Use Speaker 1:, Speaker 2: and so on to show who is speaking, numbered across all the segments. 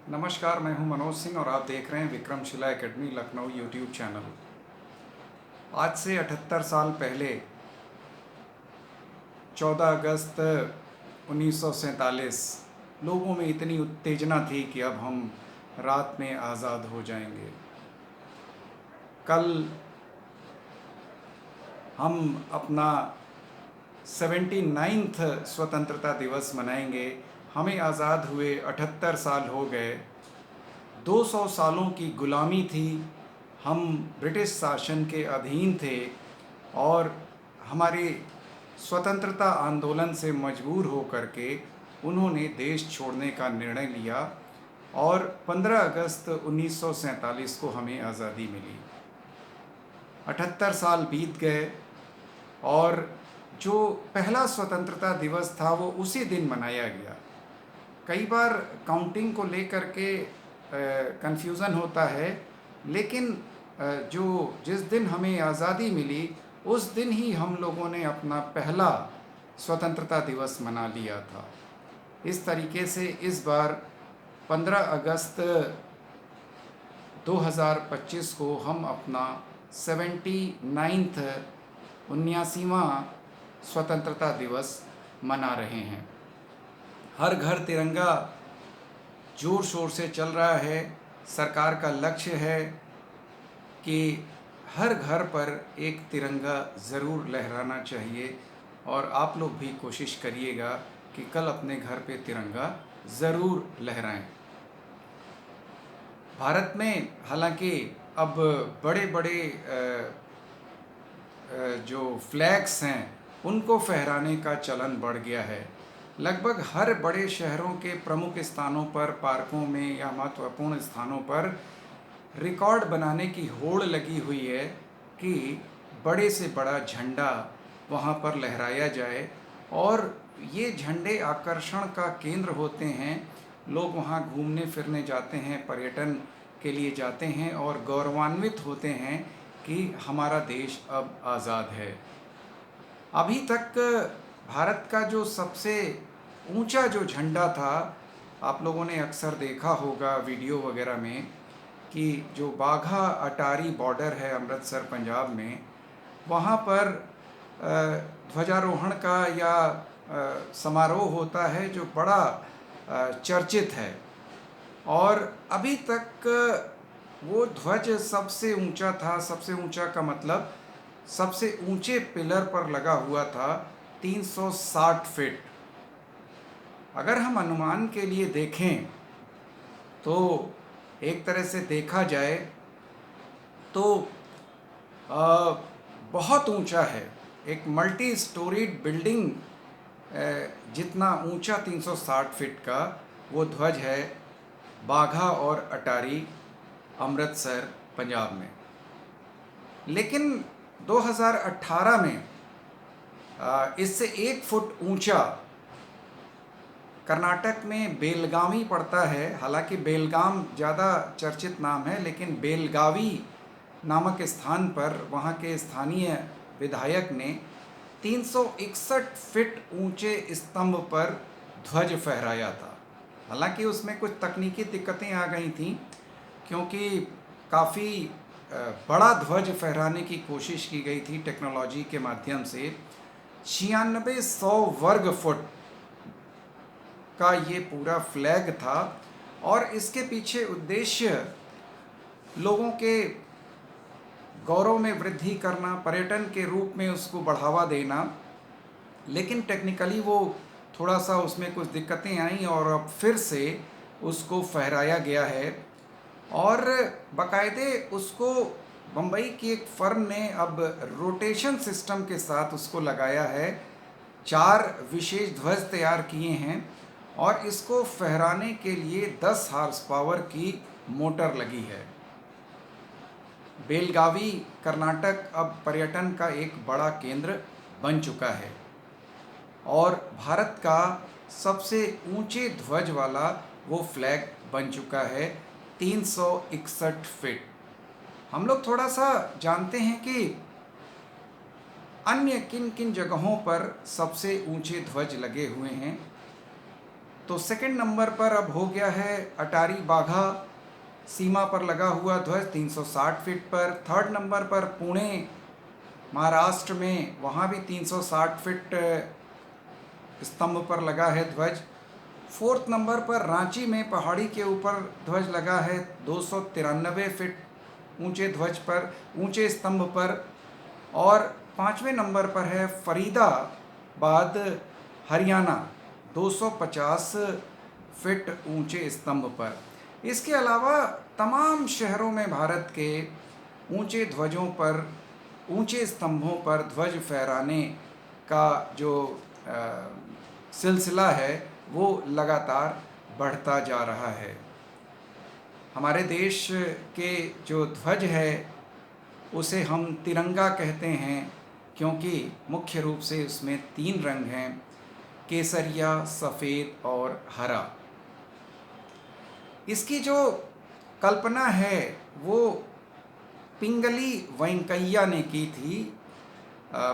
Speaker 1: नमस्कार, मैं हूं मनोज सिंह और आप देख रहे हैं Vikramshila academy Lucknow YouTube channel. आज से 78 साल पहले 14 अगस्त 1947 लोगों में इतनी उत्तेजना थी कि अब हम रात में आज़ाद हो जाएंगे। कल हम अपना 79th स्वतंत्रता दिवस मनाएंगे। हमें आज़ाद हुए 78 साल हो गए। 200 सालों की गुलामी थी, हम ब्रिटिश शासन के अधीन थे और हमारे स्वतंत्रता आंदोलन से मजबूर हो करके उन्होंने देश छोड़ने का निर्णय लिया और 15 अगस्त 1947 को हमें आज़ादी मिली। 78 साल बीत गए और जो पहला स्वतंत्रता दिवस था वो उसी दिन मनाया गया। कई बार काउंटिंग को लेकर के कन्फ्यूज़न होता है, लेकिन जो जिस दिन हमें आज़ादी मिली उस दिन ही हम लोगों ने अपना पहला स्वतंत्रता दिवस मना लिया था। इस तरीके से इस बार 15 अगस्त 2025 को हम अपना 79th 79वां स्वतंत्रता दिवस मना रहे हैं। हर घर तिरंगा ज़ोर शोर से चल रहा है। सरकार का लक्ष्य है कि हर घर पर एक तिरंगा ज़रूर लहराना चाहिए और आप लोग भी कोशिश करिएगा कि कल अपने घर पे तिरंगा ज़रूर लहराएं। भारत में हालांकि अब बड़े बड़े जो फ्लैग्स हैं उनको फहराने का चलन बढ़ गया है। लगभग हर बड़े शहरों के प्रमुख स्थानों पर, पार्कों में या महत्वपूर्ण स्थानों पर रिकॉर्ड बनाने की होड़ लगी हुई है कि बड़े से बड़ा झंडा वहाँ पर लहराया जाए और ये झंडे आकर्षण का केंद्र होते हैं। लोग वहाँ घूमने फिरने जाते हैं, पर्यटन के लिए जाते हैं और गौरवान्वित होते हैं कि हमारा देश अब आज़ाद है। अभी तक भारत का जो सबसे ऊंचा जो झंडा था, आप लोगों ने अक्सर देखा होगा वीडियो वगैरह में, कि जो बाघा अटारी बॉर्डर है अमृतसर पंजाब में, वहाँ पर ध्वजारोहण का या समारोह होता है जो बड़ा चर्चित है और अभी तक वो ध्वज सबसे ऊंचा था। सबसे ऊंचा का मतलब सबसे ऊंचे पिलर पर लगा हुआ था 360 फीट। अगर हम अनुमान के लिए देखें तो एक तरह से देखा जाए तो बहुत ऊंचा है। एक मल्टी स्टोरीड बिल्डिंग जितना ऊंचा 360 फीट का वो ध्वज है बाघा और अटारी अमृतसर पंजाब में। लेकिन 2018 में इससे 1 फुट ऊंचा कर्नाटक में बेलगावी पड़ता है। हालांकि बेलगाम ज़्यादा चर्चित नाम है, लेकिन बेलगावी नामक स्थान पर वहाँ के स्थानीय विधायक ने 361 फीट ऊंचे स्तंभ पर ध्वज फहराया था। हालांकि उसमें कुछ तकनीकी दिक्कतें आ गई थीं, क्योंकि काफ़ी बड़ा ध्वज फहराने की कोशिश की गई थी टेक्नोलॉजी के माध्यम से। 9600 वर्ग फुट का ये पूरा फ्लैग था और इसके पीछे उद्देश्य लोगों के गौरव में वृद्धि करना, पर्यटन के रूप में उसको बढ़ावा देना। लेकिन टेक्निकली वो थोड़ा सा उसमें कुछ दिक्कतें आईं और अब फिर से उसको फहराया गया है और बाकायदे उसको बम्बई की एक फर्म ने अब रोटेशन सिस्टम के साथ उसको लगाया है। 4 विशेष ध्वज तैयार किए हैं और इसको फहराने के लिए 10 हॉर्स पावर की मोटर लगी है। बेलगावी कर्नाटक अब पर्यटन का एक बड़ा केंद्र बन चुका है और भारत का सबसे ऊंचे ध्वज वाला वो फ्लैग बन चुका है 361 फीट। हम लोग थोड़ा सा जानते हैं कि अन्य किन किन जगहों पर सबसे ऊंचे ध्वज लगे हुए हैं। तो सेकंड नंबर पर अब हो गया है अटारी बाघा सीमा पर लगा हुआ ध्वज 360 फीट पर। थर्ड नंबर पर पुणे महाराष्ट्र में, वहाँ भी 360 फीट स्तंभ पर लगा है ध्वज। फोर्थ नंबर पर रांची में पहाड़ी के ऊपर ध्वज लगा है 293 फीट ऊंचे ध्वज पर, ऊंचे स्तंभ पर। और पाँचवें नंबर पर है फरीदाबाद हरियाणा 250 फीट ऊंचे स्तंभ पर। इसके अलावा तमाम शहरों में भारत के ऊंचे ध्वजों पर, ऊंचे स्तंभों पर ध्वज फहराने का जो सिलसिला है वो लगातार बढ़ता जा रहा है। हमारे देश के जो ध्वज है उसे हम तिरंगा कहते हैं, क्योंकि मुख्य रूप से उसमें 3 रंग हैं, केसरिया, सफ़ेद और हरा। इसकी जो कल्पना है वो पिंगली वेंकैया ने की थी।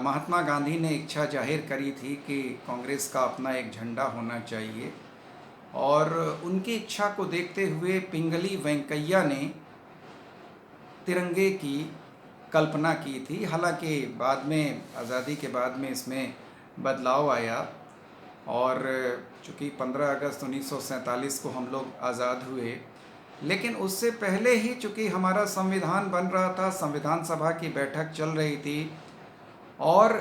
Speaker 1: महात्मा गांधी ने इच्छा जाहिर करी थी कि कांग्रेस का अपना एक झंडा होना चाहिए, और उनकी इच्छा को देखते हुए पिंगली वेंकैया ने तिरंगे की कल्पना की थी। हालांकि बाद में, आज़ादी के बाद में इसमें बदलाव आया, और चूँकि 15 अगस्त 1947 को हम लोग आज़ाद हुए, लेकिन उससे पहले ही चूँकि हमारा संविधान बन रहा था, संविधान सभा की बैठक चल रही थी, और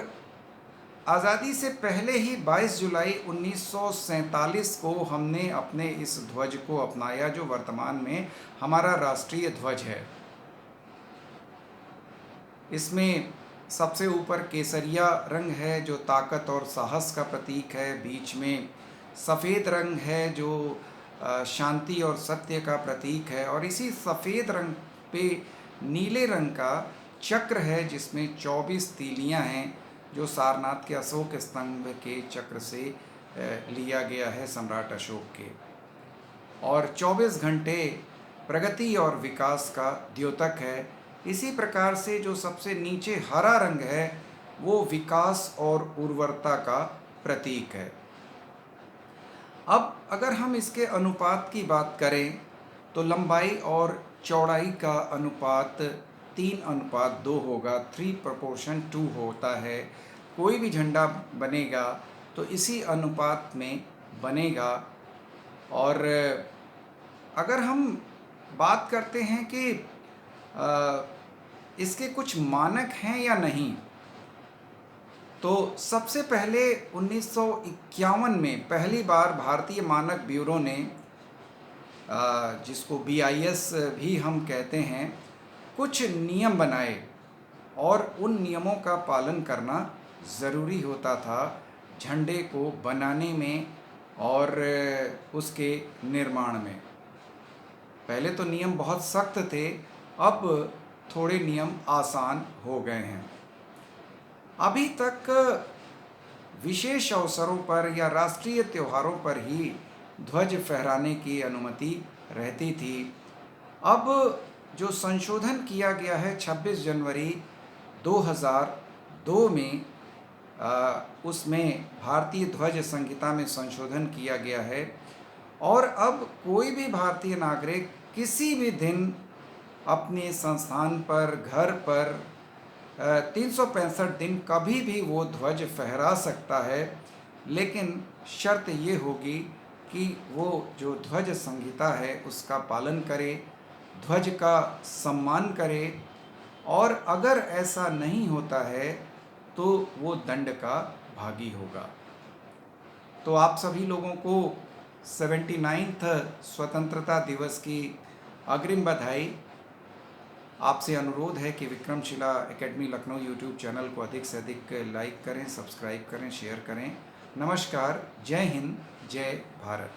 Speaker 1: आज़ादी से पहले ही 22 जुलाई 1947 को हमने अपने इस ध्वज को अपनाया, जो वर्तमान में हमारा राष्ट्रीय ध्वज है। इसमें सबसे ऊपर केसरिया रंग है जो ताकत और साहस का प्रतीक है, बीच में सफ़ेद रंग है जो शांति और सत्य का प्रतीक है, और इसी सफ़ेद रंग पे नीले रंग का चक्र है जिसमें 24 तीलियां हैं, जो सारनाथ के अशोक स्तंभ के चक्र से लिया गया है, सम्राट अशोक के। और 24 घंटे प्रगति और विकास का द्योतक है। इसी प्रकार से जो सबसे नीचे हरा रंग है वो विकास और उर्वरता का प्रतीक है। अब अगर हम इसके अनुपात की बात करें तो लंबाई और चौड़ाई का अनुपात 3:2 होगा, 3:2 होता है। कोई भी झंडा बनेगा तो इसी अनुपात में बनेगा। और अगर हम बात करते हैं कि इसके कुछ मानक हैं या नहीं, तो सबसे पहले 1951 में पहली बार भारतीय मानक ब्यूरो ने, जिसको BIS भी हम कहते हैं, कुछ नियम बनाए, और उन नियमों का पालन करना ज़रूरी होता था झंडे को बनाने में और उसके निर्माण में। पहले तो नियम बहुत सख्त थे, अब थोड़े नियम आसान हो गए हैं। अभी तक विशेष अवसरों पर या राष्ट्रीय त्योहारों पर ही ध्वज फहराने की अनुमति रहती थी। अब जो संशोधन किया गया है 26 जनवरी 2002 में, उसमें भारतीय ध्वज संहिता में संशोधन किया गया है, और अब कोई भी भारतीय नागरिक किसी भी दिन अपने संस्थान पर, घर पर 365 दिन कभी भी वो ध्वज फहरा सकता है, लेकिन शर्त ये होगी कि वो जो ध्वज संहिता है उसका पालन करे, ध्वज का सम्मान करे, और अगर ऐसा नहीं होता है तो वो दंड का भागी होगा। तो आप सभी लोगों को 79th स्वतंत्रता दिवस की अग्रिम बधाई। आपसे अनुरोध है कि Vikramshila academy Lucknow YouTube channel को अधिक से अधिक लाइक करें, सब्सक्राइब करें, शेयर करें। नमस्कार, जय हिंद, जय भारत।